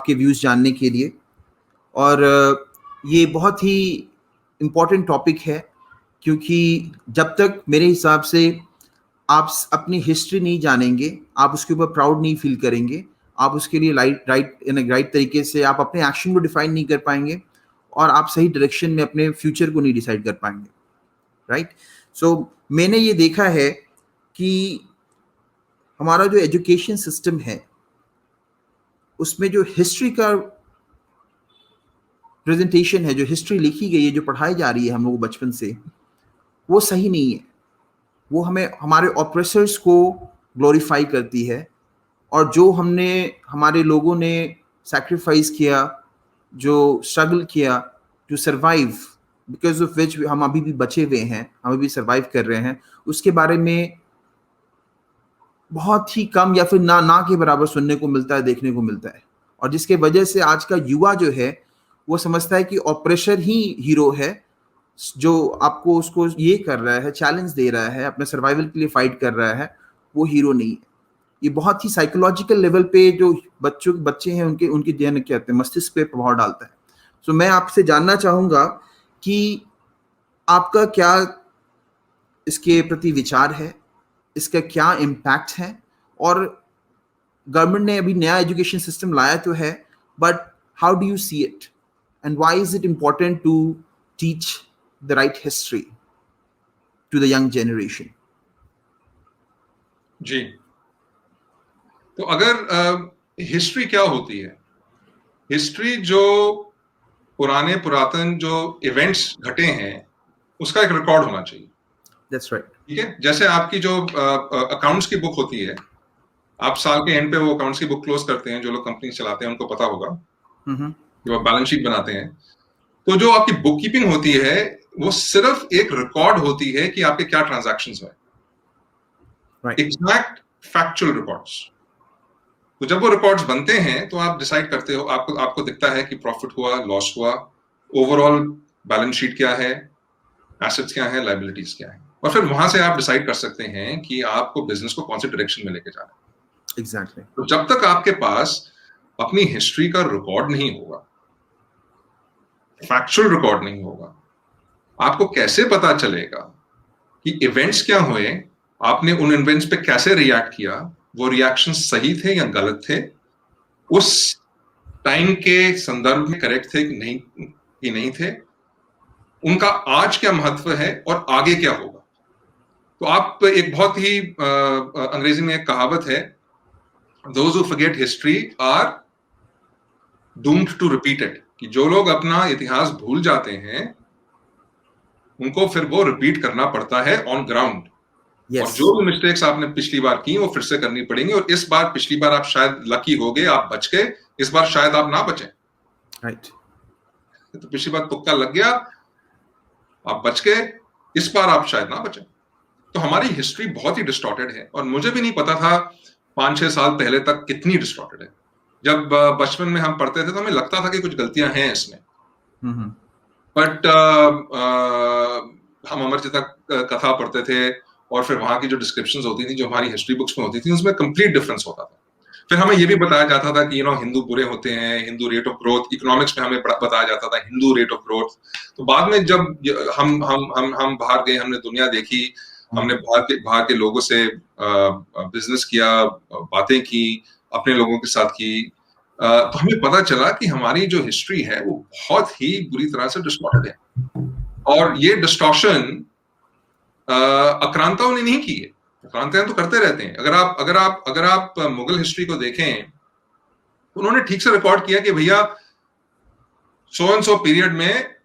आपके व्यूज़ जानने के लिए। और ये बहुत ही इम्पोर्टेंट टॉपिक है, क्योंकि जब तक मेरे हिसाब से आप अपनी हिस्ट्री नहीं जानेंगे, आप उसके ऊपर प्राउड नहीं फील करेंगे, आप उसके लिए राइट तरीके से आप अपने एक्शन को डिफाइन नहीं कर पाएंगे, और आप सही डायरेक्शन में अपने फ्यूचर को नहीं डिसाइड कर पाएंगे, राइट। सो मैंने ये देखा है कि हमारा जो एजुकेशन सिस्टम है उसमें जो हिस्ट्री का प्रेजेंटेशन है, जो हिस्ट्री लिखी गई है, जो पढ़ाई जा रही है हम लोग बचपन से, वो सही नहीं है। वो हमें हमारे ऑप्रेसर्स को ग्लोरीफाई करती है, और जो हमारे लोगों ने सैक्रिफाइस किया, जो स्ट्रगल किया to survive, because of which हम अभी भी बचे हुए हैं, हम अभी सर्वाइव कर रहे हैं, उसके बारे में बहुत ही कम या फिर ना के बराबर सुनने को मिलता है, देखने को मिलता है। और जिसके वजह से आज का युवा जो है वो समझता है कि ऑपरेशर ही हीरो है, जो आपको उसको ये कर रहा है, चैलेंज दे रहा है, अपने सर्वाइवल के लिए फाइट कर रहा है, वो हीरो नहीं है। ये बहुत ही साइकोलॉजिकल लेवल पे जो बच्चे हैं उनके क्या कहते हैं, मस्तिष्क पे प्रभाव डालता है। सो मैं आपसे जानना चाहूंगा कि आपका क्या इसके प्रति विचार है, इसका क्या इम्पैक्ट है, और गवर्नमेंट ने अभी नया एजुकेशन सिस्टम लाया तो है, but how do you see it and why is it important to teach the right history to the young generation? जी, तो अगर हिस्ट्री क्या होती है? हिस्ट्री जो पुरातन जो इवेंट्स घटे हैं उसका एक रिकॉर्ड होना चाहिए। That's right. ठीक है, जैसे आपकी जो अकाउंट्स की बुक होती है, आप साल के एंड पे वो अकाउंट्स की बुक क्लोज करते हैं, जो लोग कंपनी चलाते हैं उनको पता होगा, जो आप बैलेंस शीट बनाते हैं, तो जो आपकी बुक कीपिंग होती है वो सिर्फ एक रिकॉर्ड होती है कि आपके क्या ट्रांजैक्शंस हुए, एग्जैक्ट फैक्चुअल रिकॉर्ड्स। तो जब वो रिकॉर्ड्स बनते हैं तो आप डिसाइड करते हो, आपको दिखता है कि प्रॉफिट हुआ, लॉस हुआ, ओवरऑल बैलेंस शीट क्या है, एसेट्स क्या है, लायबिलिटीज क्या है, और फिर वहां से आप डिसाइड कर सकते हैं कि आपको बिजनेस को कौन से डायरेक्शन में लेके जाना है। एग्जैक्टली। तो जब तक आपके पास अपनी हिस्ट्री का रिकॉर्ड नहीं होगा, फैक्चुअल रिकॉर्ड नहीं होगा, आपको कैसे पता चलेगा कि इवेंट्स क्या हुए, आपने उन इवेंट्स पे कैसे रिएक्ट किया, वो रिएक्शन सही थे या गलत थे, उस टाइम के संदर्भ में करेक्ट थे कि नहीं थे, उनका आज क्या महत्व है और आगे क्या होगा। तो आप एक बहुत ही अंग्रेजी में एक कहावत है, those who forget history are doomed to repeat it, कि जो लोग अपना इतिहास भूल जाते हैं उनको फिर वो रिपीट करना पड़ता है ऑन ग्राउंड। Yes. और जो भी मिस्टेक्स आपने पिछली बार की वो फिर से करनी पड़ेंगी, और इस बार पिछली बार आप शायद लकी हो गए, आप बच गए, इस बार शायद आप ना बचे। राइट। तो पिछली बार तुक्का लग गया, आप बच गए, इस बार आप शायद ना बचे। तो हमारी हिस्ट्री बहुत ही डिस्टॉर्टेड है, और मुझे भी नहीं पता था 5-6 साल पहले तक कितनी डिस्टॉर्टेड है। जब बचपन में हम पढ़ते थे तो हमें लगता था कि कुछ गलतियां हैं इसमें, बट हम अमरचिता कथा पढ़ते थे और फिर वहां की जो डिस्क्रिप्शंस होती थी, जो हमारी हिस्ट्री बुक्स में होती थी, उसमें कंप्लीट डिफरेंस होता था। फिर हमें ये भी बताया जाता था कि हिंदू बुरे होते हैं, Hindu rate of growth, economics में हमें बताया जाता था हिंदू रेट ऑफ ग्रोथ। तो बाद में जब हम बाहर गए, हमने दुनिया देखी, हमने बाहर के लोगों से बिजनेस किया, बातें की, अपने लोगों के साथ की, तो हमें पता चला कि हमारी जो हिस्ट्री है वो बहुत ही बुरी तरह से डिस्टॉर्टेड है। और ये डिस्टॉर्शन आक्रांताओं ने नहीं की है, आक्रांताएं तो करते रहते हैं। अगर आप मुगल हिस्ट्री को देखें तो उन्होंने ठीक से रिकॉर्ड किया कि भैया सो एंड सो पीरियड में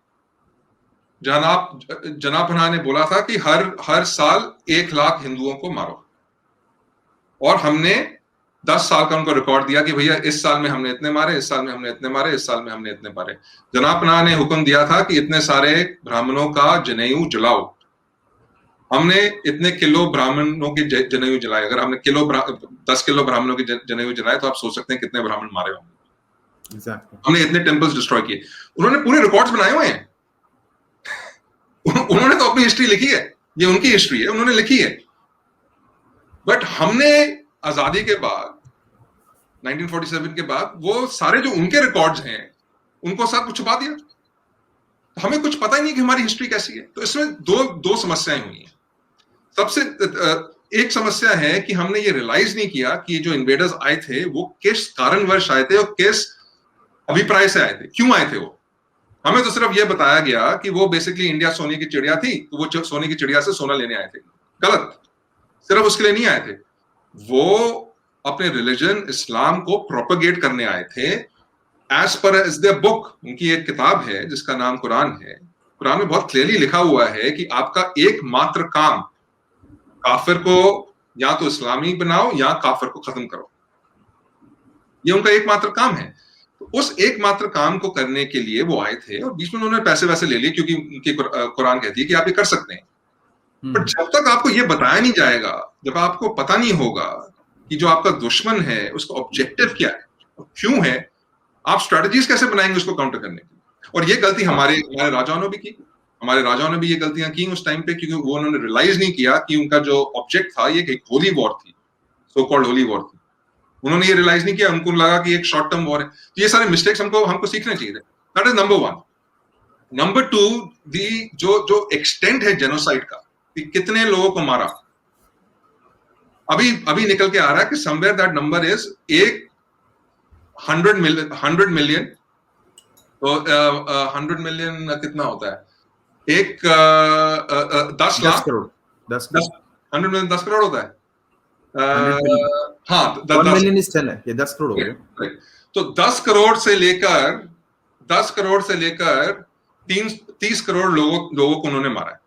जनापनाह ने बोला था कि हर साल 1 लाख हिंदुओं को मारो, और हमने 10 साल का उनको रिकॉर्ड दिया कि भैया इस साल में हमने इतने मारे, इस साल में हमने इतने मारे, इस साल में हमने इतने मारे। जनापनाह ने हुक्म दिया था कि इतने सारे ब्राह्मणों का जनेऊ जलाओ, हमने इतने किलो ब्राह्मणों के जनेऊ जलाए। अगर हमने 10 किलो ब्राह्मणों के जनेऊ जलाए तो आप सोच सकते हैं कितने ब्राह्मण मारे होंगे। Exactly. हमने इतने टेम्पल्स डिस्ट्रॉय किए। उन्होंने पूरे रिकॉर्ड्स बनाए हुए हैं। उन्होंने तो अपनी हिस्ट्री लिखी है, ये उनकी हिस्ट्री है, उन्होंने लिखी है। बट हमने आजादी के बाद 1947 के बाद, वो सारे जो उनके रिकॉर्ड्स हैं उनको सब कुछ छुपा दिया। तो हमें कुछ पता ही नहीं कि हमारी हिस्ट्री कैसी है। तो इसमें दो समस्याएं हुई हैं। सबसे एक समस्या है कि हमने ये रियलाइज नहीं किया कि जो इन्वेडर्स आए थे वो किस कारणवश आए थे और किस अभिप्राय से आए थे, क्यों आए थे। वो हमें तो सिर्फ ये बताया गया कि वो बेसिकली इंडिया सोने की चिड़िया थी, तो वो सोने की चिड़िया से सोना लेने आए थे। गलत, सिर्फ उसके लिए नहीं आए थे, वो अपने रिलीजन इस्लाम को प्रोपेगेट करने आए थे as per as the book. उनकी एक किताब है जिसका नाम कुरान है। कुरान में बहुत क्लियरली लिखा हुआ है कि आपका एकमात्र काम काफिर को या तो इस्लामी बनाओ या काफिर को खत्म करो। ये उनका एकमात्र काम है। तो उस एकमात्र काम को करने के लिए वो आए थे, और बीच में उन्होंने पैसे वैसे ले लिए क्योंकि उनकी कुरान कहती है कि आप ये कर सकते हैं। पर जब तक आपको ये बताया नहीं जाएगा, जब आपको पता नहीं होगा कि जो आपका दुश्मन है उसका ऑब्जेक्टिव क्या है और क्यों है, आप स्ट्रेटजीज कैसे बनाएंगे उसको काउंटर करने की। और ये गलती हमारे राजाओं ने भी की। हमारे राजाओं ने भी ये गलतियां की उस टाइम पे, क्योंकि वो उन्होंने रियलाइज नहीं किया कि उनका जो ऑब्जेक्ट था ये एक होली वॉर थी, सो कॉल्ड होली वॉर थी। उन्होंने ये रियलाइज नहीं किया, उनको लगा कि एक शॉर्ट टर्म वॉर है। तो ये सारे मिस्टेक्स हमको सीखने चाहिए थे। That is number one. Number two, the जो एक्सटेंट है जेनोसाइड का, कि कितने लोगों को मारा, अभी निकल के आ रहा है कि somewhere that number is 100 million. तो 100 मिलियन कितना होता है, 10 लाख करोड़ 100 मिलियन 10 करोड़ होता है। हाँ, 1 मिलियन इज 10 है, ये 10 करोड़ हो गया। तो 10 करोड़ से लेकर 30 करोड़ लोगों को उन्होंने मारा है।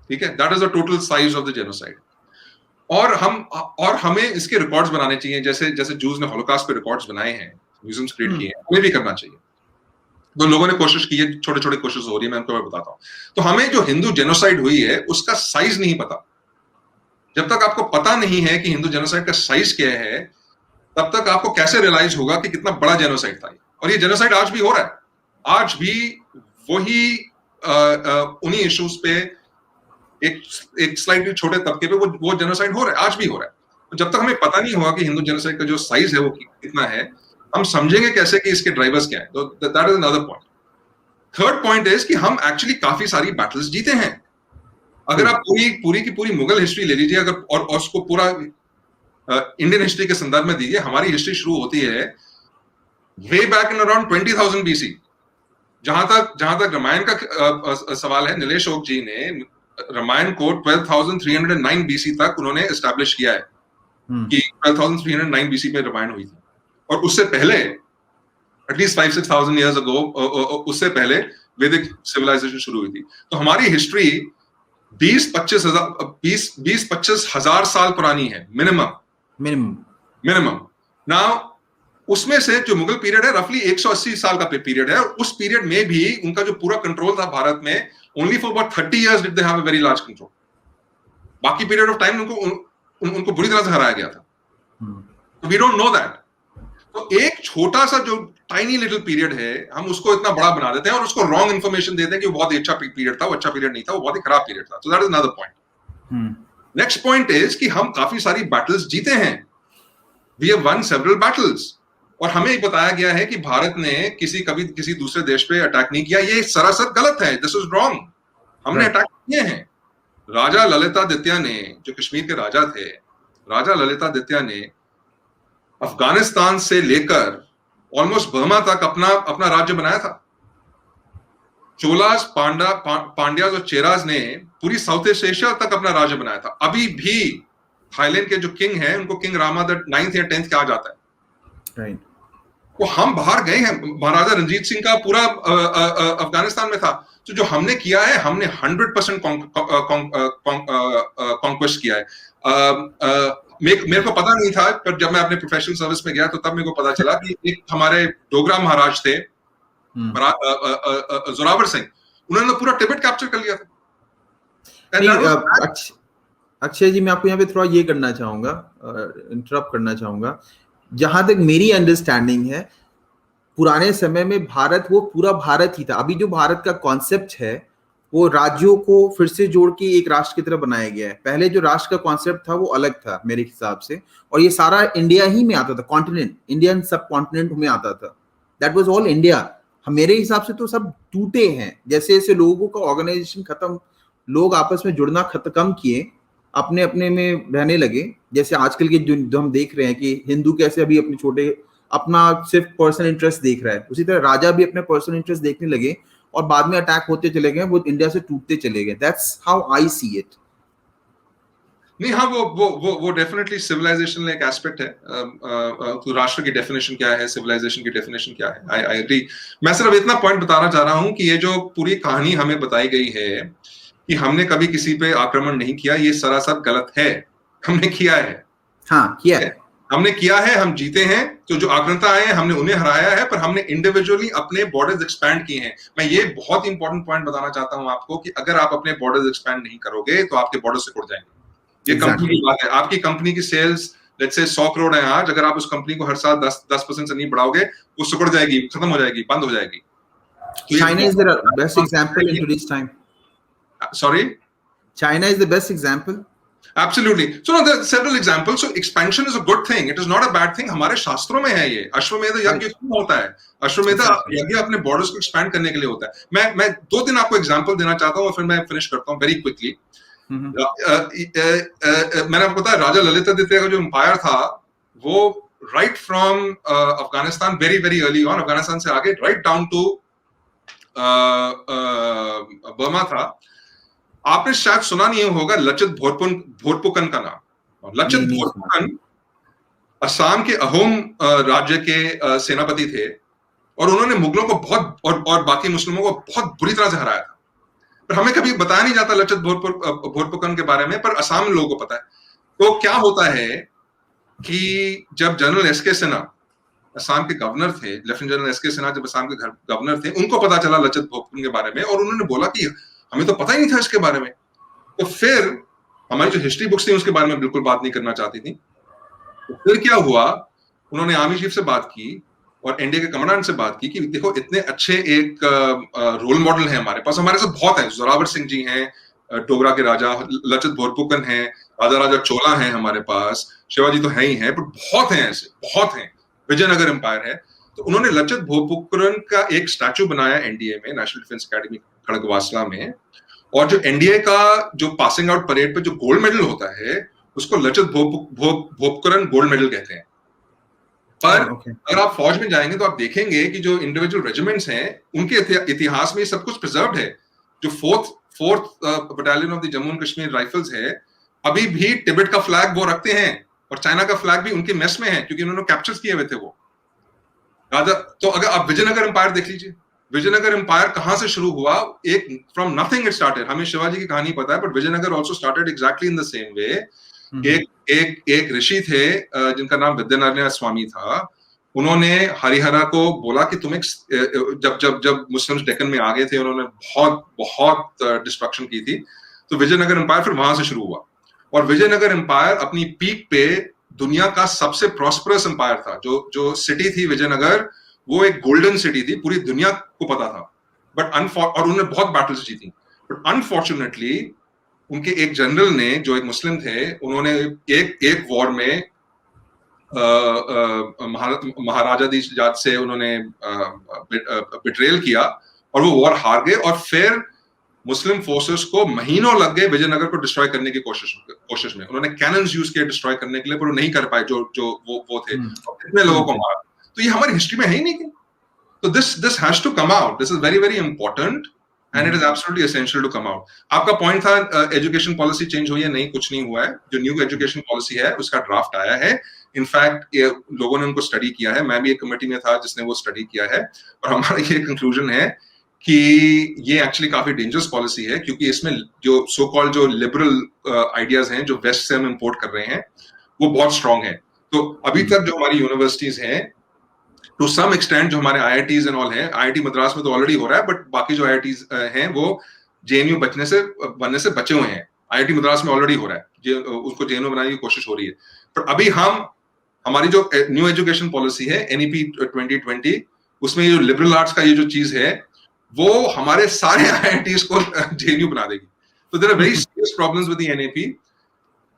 ठीक है, that is the total size of the genocide. और हमें इसके रिकॉर्ड्स बनाने चाहिए, जैसे जूज ने हॉलोकॉस्ट पे रिकॉर्ड्स बनाए हैं, म्यूजियम्स क्रिएट किए हैं, हमें भी करना चाहिए। तो लोगों ने कोशिश की है, छोटे छोटे कोशिश हो रही है, मैं उनको बताता हूँ। तो हमें जो हिंदू जेनोसाइड हुई है उसका साइज नहीं पता। जब तक आपको पता नहीं है कि हिंदू जेनोसाइड का साइज क्या है, तब तक आपको कैसे रियलाइज होगा कि कितना बड़ा जेनोसाइड था। और ये जेनोसाइड आज भी हो रहा है। आज भी वही उन्हीं इश्यूज पे एक स्लाइडली छोटे तबके पे वो जेनोसाइड हो रहा है, आज भी हो रहा है। तो जब तक हमें पता नहीं होगा कि हिंदू जेनोसाइड का जो साइज है वो कितना है, हम समझेंगे कैसे कि इसके ड्राइवर्स क्या है। तो that is another point. Third point is कि हम एक्चुअली काफी सारी बैटल्स जीते हैं। अगर आप पूरी की पूरी मुगल हिस्ट्री ले लीजिए, अगर और उसको पूरा इंडियन हिस्ट्री के संदर्भ में दीजिए, हमारी हिस्ट्री शुरू होती है way back in around 20,000 BC। जहां तक रामायण का सवाल है, नीलेश ओक जी ने रामायण को 12,309 BC तक उन्होंने एस्टैब्लिश किया है कि 12,309 BC में रामायण हुई थी। और उससे पहले एटलीस्ट 5,000-6,000 years ago, उससे पहले वैदिक सिविलाइजेशन शुरू हुई थी। तो हमारी हिस्ट्री 20-25 हजार साल पुरानी है मिनिमम। नाउ उसमें से जो मुगल पीरियड है रफली 180 साल का पीरियड है, और उस पीरियड में भी उनका जो पूरा कंट्रोल था भारत में, only for about 30 years did they have a very large control. बाकी पीरियड ऑफ टाइम उनको बुरी तरह से हराया गया था। तो वी डोंट नो दैट। तो एक छोटा सा जो टाइनी लिटिल पीरियड है, हम उसको इतना बड़ा बना देते हैं और उसको रॉन्ग इन्फॉर्मेशन देते हैं कि वो बहुत ही अच्छा पीरियड था। वो अच्छा पीरियड नहीं था, वो बहुत ही खराब पीरियड था। तो that is another point. Next point is कि हम काफी सारी बैटल्स जीते हैं। We have won several battles. और हमें बताया गया है कि भारत ने कभी किसी दूसरे देश पे अटैक नहीं किया। ये सरासर गलत है। This is wrong. हमने अटैक किए हैं। राजा ललितादित्य ने, जो कश्मीर के राजा थे, राजा ललितादित्य ने अफगानिस्तान से लेकर ऑलमोस्ट बर्मा तक अपना राज्य बनाया था। चोलास, पांड्याज और चेराज ने पूरी साउथ ईस्ट एशिया तक अपना राज्य बनाया था। अभी भी थाईलैंड के जो किंग हैं उनको किंग रामा द 9th या 10th कहा जाता है। राइट। तो हम बाहर गए हैं। महाराजा रंजीत सिंह का पूरा अफगानिस्तान में था। तो जो हमने किया है, हमने 100% कॉन्क्वेस्ट किया है। मेरे को पता नहीं था, पर जब मैं अपने प्रोफेशनल सर्विस में गया तो तब मेरे को पता चला कि एक हमारे डोगरा महाराज थे, जोरावर सिंह, उन्होंने पूरा तिब्बत कैप्चर कर लिया था। अक्षय जी, मैं आपको यहाँ पे थोड़ा ये करना चाहूंगा, इंटरप्ट करना चाहूंगा। जहां तक मेरी अंडरस्टैंडिंग है, पुराने समय में भारत वो पूरा भारत ही था। अभी जो भारत का कॉन्सेप्ट है वो राज्यों को फिर से जोड़ के एक राष्ट्र की तरह बनाया गया है। पहले जो राष्ट्र का कॉन्सेप्ट था वो अलग था मेरे हिसाब से, और ये सारा इंडिया ही में आता था, कॉन्टिनेंट, इंडियन सब कॉन्टिनेंट में आता था, दैट वाज ऑल इंडिया। मेरे हिसाब से तो सब टूटे हैं, जैसे जैसे लोगों का ऑर्गेनाइजेशन खत्म, लोग आपस में जुड़ना कम किए, अपने अपने में रहने लगे। जैसे आजकल के जो हम देख रहे हैं कि हिंदू कैसे अभी अपने छोटे अपना सिर्फ पर्सनल इंटरेस्ट देख रहा है, उसी तरह राजा भी अपने पर्सनल इंटरेस्ट देखने लगे और बाद में अटैक होते चले गए, वो इंडिया से टूटते चले गए। That's how I see it. नहीं, हाँ, वो डेफिनेटली सिविलाइजेशन एक एस्पेक्ट है। तो राष्ट्र की डेफिनेशन क्या है, सिविलाइजेशन की डेफिनेशन क्या है, आई एग्री। मैं सिर्फ इतना पॉइंट बताना चाह रहा हूं कि ये जो पूरी कहानी हमें बताई गई है कि हमने कभी किसी पे आक्रमण नहीं किया, ये सरासर गलत है। हमने किया है, हाँ किया है, हमने किया है, हम जीते हैं। तो जो आक्रांता आए हैं हमने उन्हें हराया है, पर हमने इंडिविजुअली अपने बॉर्डर्स एक्सपैंड किए हैं। मैं ये बहुत इंपॉर्टेंट पॉइंट बताना चाहता हूं आपको कि अगर आप अपने बॉर्डर्स एक्सपैंड नहीं करोगे तो आपके बॉर्डर सिकुड़ जाएंगे। ये कंपनी की बात है। आपकी कंपनी की सेल्स लेट्स से 100 करोड़ है आज, अगर आप उस कंपनी को हर साल 10% से नहीं बढ़ाओगे, वो सिकुड़ जाएगी, खत्म हो जाएगी, बंद हो जाएगी। China is the best example in today's time. Sorry? China is the best example. Absolutely. So there are several examples. So expansion is a good thing. It is not a bad thing. हमारे शास्त्रों में है ये। अश्वमेध यज्ञ क्यों होता है? अश्वमेध यज्ञ अपने बॉर्डर्स को एक्सपैंड करने के लिए होता है। मैं 2-3 आपको एग्जांपल देना चाहता हूँ और फिर मैं फिनिश करता हूँ वेरी क्विकली। मैंने आपको बताया राजा ललितादित्य का जो एम्पायर था वो right from Afghanistan, very very early on, Afghanistan से आगे राइट डाउन टू बर्मा था। आपने शायद सुना नहीं होगा लचित बोरफुकन का नाम। लचित बोरफुकन असम के अहोम राज्य के सेनापति थे और उन्होंने मुगलों को बहुत और बाकी मुस्लिमों को बहुत बुरी तरह से हराया था। पर हमें कभी बताया नहीं जाता लचित बोरफुकन के बारे में, पर असम लोगों को पता है। तो क्या होता है कि जब जनरल एसके सिन्हा असम के गवर्नर थे, लेफ्टिनेंट जनरल एसके सिन्हा जब असम के गवर्नर थे, उनको पता चला लचित बोरफुकन के बारे में और उन्होंने बोला कि हमें तो पता ही नहीं था इसके बारे में। तो फिर हमारी जो हिस्ट्री बुक्स थी उसके बारे में बिल्कुल बात नहीं करना चाहती थी। तो फिर क्या हुआ, उन्होंने आर्मी चीफ से बात की और एनडीए के कमांडेंट से बात की कि देखो इतने अच्छे एक रोल मॉडल है हमारे पास, हमारे साथ बहुत है। जोरावर सिंह जी हैं, डोगरा के राजा, लचित बोरफुकन हैं, राजा चोला हैं हमारे पास, शिवाजी तो है ही है, पर बहुत हैं, ऐसे बहुत हैं, विजयनगर एम्पायर है। तो उन्होंने लचित बोरफुकन का एक स्टैचू बनाया एनडीए में, नेशनल डिफेंस अकेडमी खड़गवासला में, और जो एनडीए का जो पासिंग आउट परेड पे जो गोल्ड मेडल होता है उसको लचित बोरफुकन गोल्ड मेडल कहते हैं। पर अगर आप फौज में जाएंगे तो आप देखेंगे कि जो इंडिविजुअल रेजिमेंट्स हैं उनके इतिहास में सब कुछ प्रिजर्व्ड है। जो fourth battalion of the Jammu and Kashmir rifles है, अभी भी तिब्बत का फ्लैग वो रखते हैं और चाइना का फ्लैग भी उनके मेस में है क्योंकि उन्होंने कैप्चर किए हुए थे वो राजा। तो अगर आप विजयनगर एम्पायर देख लीजिए, विजयनगर एम्पायर कहां से शुरू हुआ, एक फ्रॉम नथिंग इट स्टार्टेड। हमें शिवाजी की कहानी पता है, but Vijayanagar also started exactly in the same way. एक ऋषि थे जिनका नाम विद्यानारायण स्वामी था। उन्होंने हरिहरा को बोला कि तुम जब मुस्लिम्स डेक्कन में आ गए थे, उन्होंने बहुत बहुत डिस्ट्रक्शन की थी। तो विजयनगर एम्पायर फिर वहां से शुरू हुआ और विजयनगर एम्पायर अपनी पीक पे दुनिया का सबसे प्रॉस्परस एम्पायर था। जो सिटी थी विजयनगर, वो एक गोल्डन सिटी थी, पूरी दुनिया को पता था। बट और उन्होंने बहुत बैटल्स जीती, बट अनफॉर्चुनेटली उनके एक जनरल ने, जो एक मुस्लिम थे, उन्होंने एक वॉर में महाराजा दी जात से उन्होंने बिट्रेल किया और वो वॉर हार गए। और फिर मुस्लिम फोर्सेस को महीनों लग गए विजयनगर को डिस्ट्रॉय करने की कोशिश में। उन्होंने कैनन्स यूज किए डिस्ट्रॉय करने के लिए, पर वो नहीं कर पाए जो वो थे, और कितने लोगों को मारा। तो ये हमारी हिस्ट्री में है ही नहीं। तो this has to come out, this is very very important and it is absolutely essential to come out. आपका पॉइंट था एजुकेशन पॉलिसी चेंज हुई है, नहीं, कुछ नहीं हुआ है। जो न्यू एजुकेशन पॉलिसी है उसका ड्राफ्ट आया है। इनफैक्ट लोगों ने उनको स्टडी किया है, मैं भी एक कमेटी में था जिसने वो स्टडी किया है, और हमारा ये कंक्लूजन है कि ये एक्चुअली काफी डेंजरस पॉलिसी है, क्योंकि इसमें जो सो कॉल्ड जो लिबरल आइडियाज हैं जो वेस्ट से हम इंपोर्ट कर रहे हैं वो बहुत स्ट्रांग है। तो अभी तक जो हमारी यूनिवर्सिटीज हैं, टू सम एक्सटेंट जो हमारे आईआईटीज एंड ऑल हैं, आईआईटी मद्रास में तो ऑलरेडी हो रहा है, बट बाकी जो आईआईटीज हैं वो जेएनयू बनने से बचे हुए हैं। आईआईटी मद्रास में ऑलरेडी हो रहा है, उसको जेएनयू बनाने की कोशिश हो रही है। पर अभी हमारी जो न्यू एजुकेशन पॉलिसी है एनईपी 2020, उसमें ये जो लिबरल आर्ट्स का ये जो चीज है वो हमारे सारे IITs को JNU बना देगी। तो there are very serious problems with the NAP,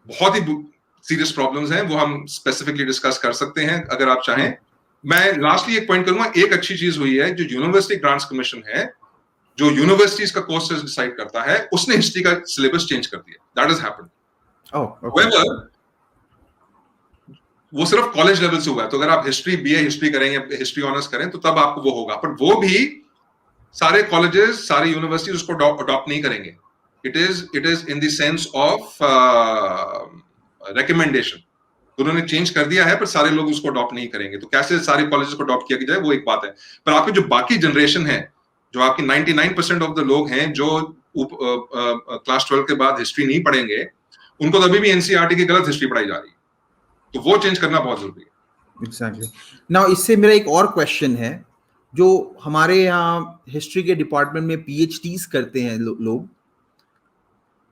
बहुत ही सीरियस प्रॉब्लम्स हैं, वो हम स्पेसिफिकली डिस्कस कर सकते हैं अगर आप चाहें। मैं लास्टली एक पॉइंट करूंगा, एक अच्छी चीज हुई है, जो यूनिवर्सिटी ग्रांट्स कमीशन है, जो यूनिवर्सिटीज का कोर्सेज डिसाइड करता है, उसने हिस्ट्री का सिलेबस चेंज कर दिया। That has happened. However, वो सिर्फ कॉलेज लेवल से हुआ है, तो अगर आप हिस्ट्री BA हिस्ट्री करेंगे, हिस्ट्री ऑनर्स करें, तो तब आपको वो होगा, पर वो भी सारे कॉलेजेस, सारी यूनिवर्सिटीज उसको अडॉप्ट नहीं करेंगे। It is in the sense of recommendation. उन्होंने चेंज कर दिया है, पर सारे लोग उसको अडॉप्ट नहीं करेंगे। तो कैसे सारे कॉलेजेस को अडॉप्ट किया जाए, वो एक बात है। पर आपकी जो बाकी जनरेशन है, जो आपकी 99% ऑफ द लोग हैं जो क्लास 12 के बाद हिस्ट्री नहीं पढ़ेंगे, उनको तो अभी भी NCERT की गलत हिस्ट्री पढ़ाई जा रही है, तो वो चेंज करना बहुत जरूरी है। एग्जैक्टली। नाउ इससे मेरा एक और क्वेश्चन है, जो हमारे यहाँ हिस्ट्री के डिपार्टमेंट में PhDs करते हैं लोग,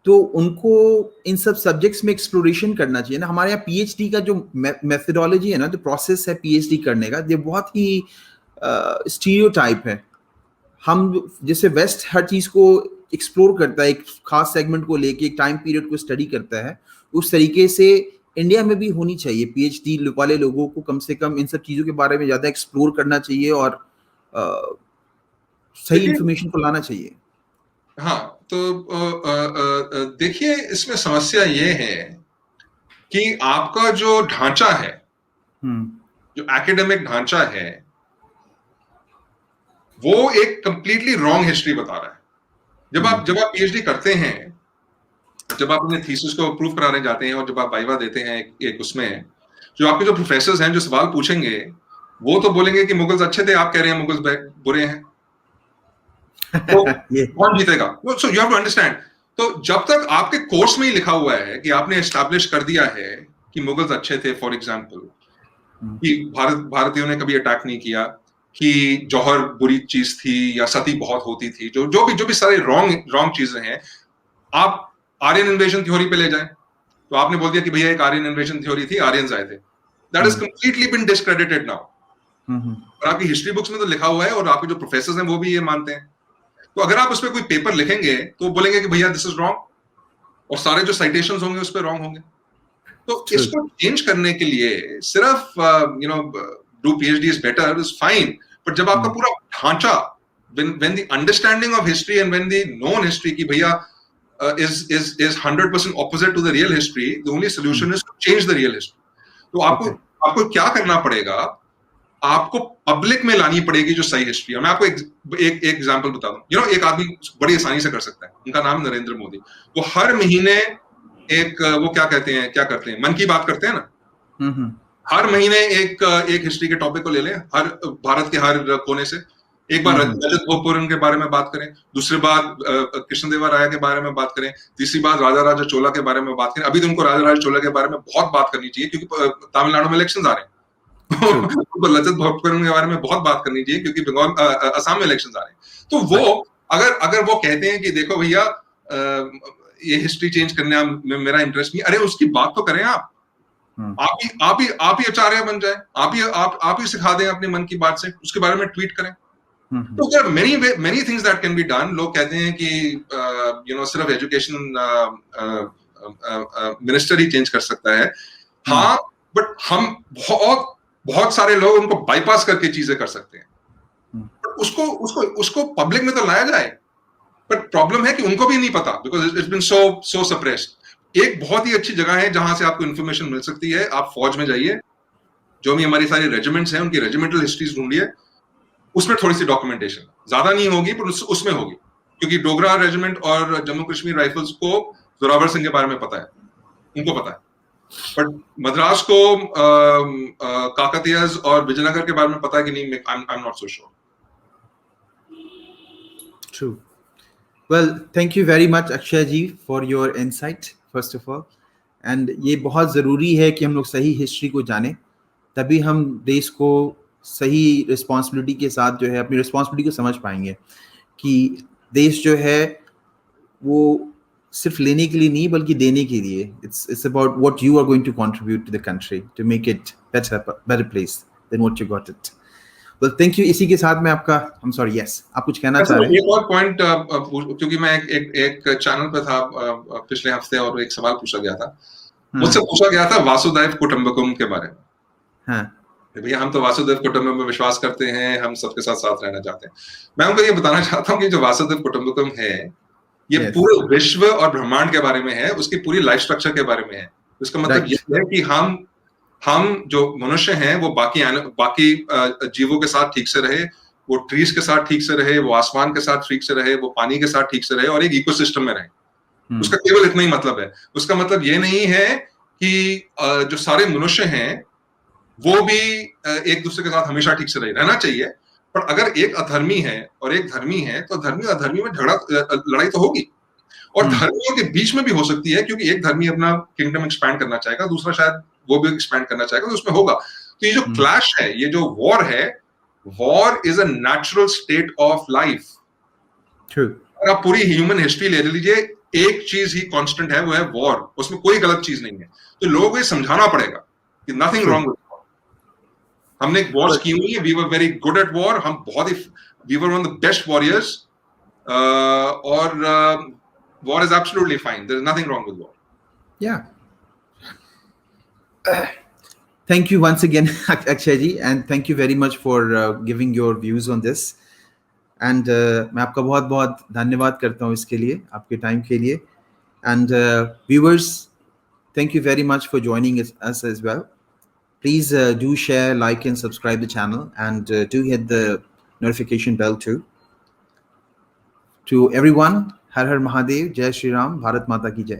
तो उनको इन सब सब्जेक्ट्स में एक्सप्लोरेशन करना चाहिए ना। हमारे यहाँ PhD का जो मेथोडोलॉजी है ना, जो प्रोसेस है PhD करने का, ये बहुत ही स्टीरियोटाइप है। हम जैसे वेस्ट हर चीज को एक्सप्लोर करता है, एक खास सेगमेंट को लेके, एक टाइम पीरियड को स्टडी करता है, उस तरीके से इंडिया में भी होनी चाहिए। PhD वाले लोगों को कम से कम इन सब चीजों के बारे में ज्यादा एक्सप्लोर करना चाहिए और सही इंफॉर्मेशन को लाना चाहिए। हाँ, तो देखिए, इसमें समस्या ये है कि आपका जो ढांचा है, जो एकेडमिक ढांचा है, वो एक कंप्लीटली रॉन्ग हिस्ट्री बता रहा है। जब आप PhD करते हैं, जब आप अपने थीसिस को प्रूव कराने जाते हैं और जब आप वाइवा देते हैं एक उसमें, जो आपके जो प्रोफेसर्स हैं जो सवाल पूछेंगे, वो तो बोलेंगे कि मुगल्स अच्छे थे, आप कह रहे हैं मुगल्स बुरे हैं, तो कौन जीतेगा? So you have to understand. तो जब तक आपके कोर्स में ही लिखा हुआ है कि आपने एस्टैब्लिश कर दिया है कि मुगल्स अच्छे थे, फॉर एग्जाम्पल, कि भारतीयों ने कभी अटैक नहीं किया, कि जौहर बुरी चीज थी या सती बहुत होती थी, जो भी सारे रॉन्ग चीजें हैं, आप आर्यन इन्वेजन थ्योरी पे ले जाएं, तो आपने बोल दिया कि भैया एक आर्यन इन्वेजन थ्योरी थी, आर्यंस आए थे। That is completely been discredited now. और आपकी हिस्ट्री बुक्स में तो लिखा हुआ है और आपके जो प्रोफेसर्स हैं वो भी ये मानते हैं। तो अगर आप उस पर कोई पेपर लिखेंगे तो बोलेंगे कि भैया दिस इज रॉन्ग, और सारे जो साइटेशंस होंगे उस पर रॉन्ग होंगे। तो इसको चेंज करने के लिए सिर्फ do PhD is better is fine, पर जब आपका पूरा ढांचा, when the understanding of history and when the known history की भैया is 100% opposite to the real history, the only solution is to change the real history. तो आपको क्या करना पड़ेगा? आपको पब्लिक में लानी पड़ेगी जो सही हिस्ट्री है। मैं आपको एक एग्जांपल बता दूं। एक आदमी बड़ी आसानी से कर सकता है, उनका नाम नरेंद्र मोदी। वो हर महीने वो क्या करते हैं, मन की बात करते हैं ना, हर महीने एक हिस्ट्री के टॉपिक को ले लें, हर भारत के हर कोने से। एक बार ललित भोजपुरन के बारे में बात करें, दूसरी बार कृष्णदेवराय के बारे में बात करें, तीसरी बार राजा राजा चोला के बारे में बात करें। अभी तो उनको राजा राजा चोला के बारे में बहुत बात करनी चाहिए, क्योंकि तमिलनाडु में इलेक्शन आ रहे हैं। तो ललित भोजपुरन के बारे में बहुत बात करनी चाहिए, क्योंकि बंगाल असम में इलेक्शन आ रहे हैं। तो वो अगर वो कहते हैं कि देखो भैया ये हिस्ट्री चेंज करने में मेरा इंटरेस्ट नहीं, अरे उसकी बात तो करें आप ही आचार्य बन जाए, आप ही सिखा दें अपने मन की बात से, उसके बारे में ट्वीट करें। तो there are many things that can be done. लोग कहते हैं कि सिर्फ एजुकेशन मिनिस्टर ही चेंज कर सकता है। हाँ, बट हम बहुत सारे लोग उनको बाईपास करके चीजें कर सकते हैं। उसको पब्लिक में तो लाया जाए, बट प्रॉब्लम है कि उनको भी नहीं पता, because it's been so suppressed. एक बहुत ही अच्छी जगह है जहां से आपको इन्फॉर्मेशन मिल सकती है, आप फौज में जाइए, जो भी हमारी सारी रेजिमेंट्स हैं उनकी रेजिमेंटल हिस्ट्रीज ढूंढिए, उसमें थोड़ी सी डॉक्यूमेंटेशन ज्यादा नहीं होगी पर उसमें होगी, क्योंकि डोगरा रेजिमेंट और जम्मू कश्मीर राइफल्स को जोरावर सिंह के बारे में पता है, उनको पता है, बट मद्रास को काकतियाज और विजयनगर के बारे में पता है कि नहीं, I am not so sure. True. Well, thank you very much Akshay ji for your insight first of all, and ये बहुत ज़रूरी है कि हम लोग सही हिस्ट्री को जानें, तभी हम देश को सही रिस्पॉन्सिबिलिटी के साथ जो है अपनी रिस्पॉन्सिबिलिटी को समझ पाएंगे कि देश जो है वो सिर्फ लेने के लिए नहीं बल्कि देने के लिए। It's about what you are going to contribute to the country to make it better place than what you got it. well, thank you. इसी के साथ मैं आपका, I'm sorry, yes, आप कुछ कहना चाह रहे हैं? एक और पॉइंट, क्योंकि मैं एक चैनल पे था पिछले हफ्ते और एक सवाल पूछा गया था, मुझसे पूछा गया था वासुदैव कुटुंबकम के बारे में। हाँ, भैया हम तो वासुदेव कुटुंबकम में विश्वास करते हैं, हम सबके साथ साथ रहना चाहते हैं। मैं उनको ये बताना चाहता हूँ कि जो वासुदेव कुटुंबकम है, ये Yes. पूरे विश्व और ब्रह्मांड के बारे में है, उसकी पूरी लाइफ स्ट्रक्चर के बारे में है। इसका मतलब Right. ये है कि हम जो मनुष्य हैं वो बाकी जीवों के साथ ठीक से रहे, वो ट्रीज के साथ ठीक से रहे, वो आसमान के साथ ठीक से रहे, वो पानी के साथ ठीक से रहे और एक इकोसिस्टम में रहे। उसका केवल इतना ही मतलब है। उसका मतलब ये नहीं है कि जो सारे मनुष्य हैं वो भी एक दूसरे के साथ हमेशा ठीक से रहना चाहिए, पर अगर एक अधर्मी है और एक धर्मी है तो धर्मी और अधर्मी में लड़ाई तो होगी, और धर्मियों के बीच में भी हो सकती है, क्योंकि एक धर्मी अपना किंगडम एक्सपैंड करना चाहेगा, दूसरा शायद वो भी एक्सपैंड करना चाहेगा, तो उसमें होगा। तो ये जो क्लैश है, ये जो वॉर है, war is a natural state of life. अगर आप पूरी ह्यूमन हिस्ट्री ले लीजिए, एक चीज ही कांस्टेंट है, वो है वॉर। उसमें कोई गलत चीज नहीं है। तो लोगों को ये समझाना पड़ेगा कि नथिंग रॉन्ग विद वॉर। हमने वॉर्स की हुई है, we were very good at war, हम बहुत ही, we were one of the best warriors, और war is absolutely fine. There is nothing wrong with war. Yeah. Thank you once again, Akshay ji, and thank you very much for giving your views on this. And मैं आपका बहुत बहुत धन्यवाद करता हूँ इसके लिए, आपके टाइम के लिए. And viewers, thank you very much for joining us as well. Please do share, like, and subscribe the channel, and do hit the notification bell too. To everyone, Har Har Mahadev, Jai Shri Ram, Bharat Mata Ki Jai.